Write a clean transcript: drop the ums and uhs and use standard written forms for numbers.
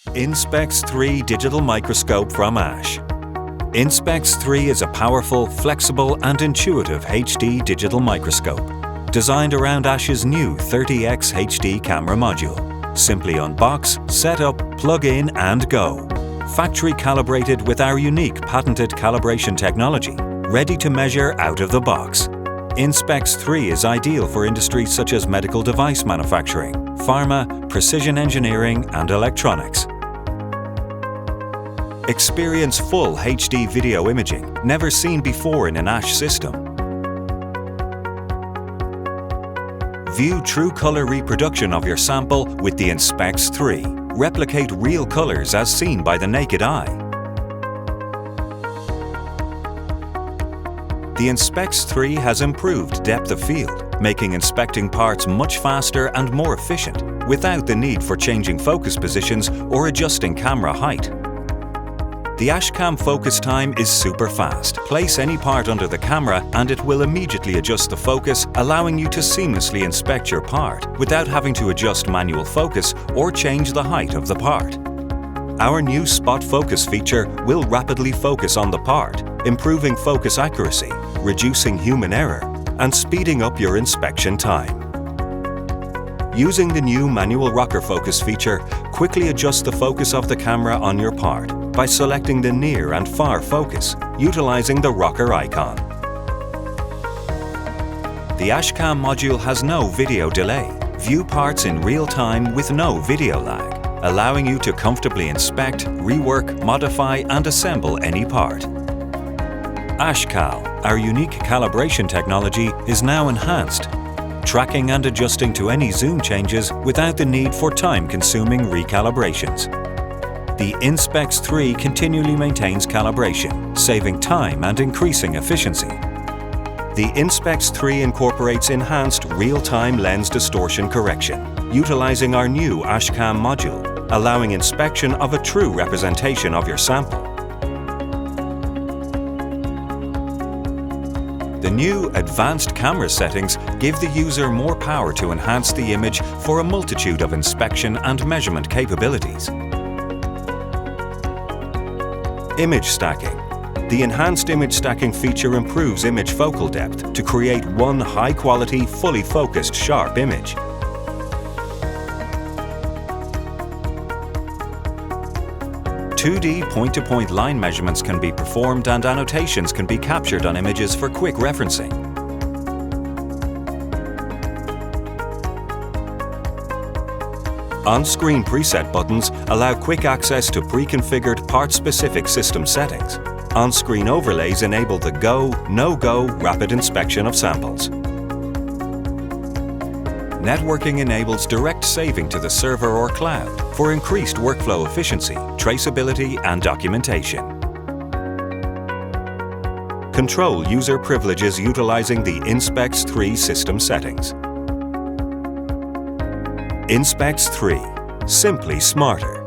Inspex 3 digital microscope from ASH. Inspex 3 is a powerful, flexible and intuitive HD digital microscope designed around ASH's new 30x HD camera module. Simply unbox, set up, plug in and go. Factory calibrated with our unique patented calibration technology, ready to measure out of the box. Inspex 3 is ideal for industries such as medical device manufacturing, pharma, precision engineering and electronics. Experience full HD video imaging, never seen before in an ASH system. View true color reproduction of your sample with the Inspex 3. Replicate real colors as seen by the naked eye. The Inspex 3 has improved depth of field, making inspecting parts much faster and more efficient, without the need for changing focus positions or adjusting camera height. The AshCam focus time is super fast. Place any part under the camera and it will immediately adjust the focus, allowing you to seamlessly inspect your part without having to adjust manual focus or change the height of the part. Our new spot focus feature will rapidly focus on the part, improving focus accuracy, reducing human error, and speeding up your inspection time. Using the new manual rocker focus feature, quickly adjust the focus of the camera on your part by selecting the near and far focus, utilizing the rocker icon. The AshCam module has no video delay. View parts in real time with no video lag, allowing you to comfortably inspect, rework, modify and assemble any part. AshCal, our unique calibration technology, is now enhanced, tracking and adjusting to any zoom changes without the need for time-consuming recalibrations. The Inspex 3 continually maintains calibration, saving time and increasing efficiency. The Inspex 3 incorporates enhanced real-time lens distortion correction, utilizing our new AshCam module, allowing inspection of a true representation of your sample. The new advanced camera settings give the user more power to enhance the image for a multitude of inspection and measurement capabilities. Image stacking. The enhanced image stacking feature improves image focal depth to create one high-quality, fully focused, sharp image. "2D point-to-point line measurements can be performed and annotations can be captured on images for quick referencing. On-screen preset buttons allow quick access to pre-configured part-specific system settings. On-screen overlays enable the go, no-go rapid inspection of samples. Networking enables direct saving to the server or cloud for increased workflow efficiency, traceability and documentation. Control user privileges utilizing the Inspex 3 system settings. Inspex 3. Simply smarter.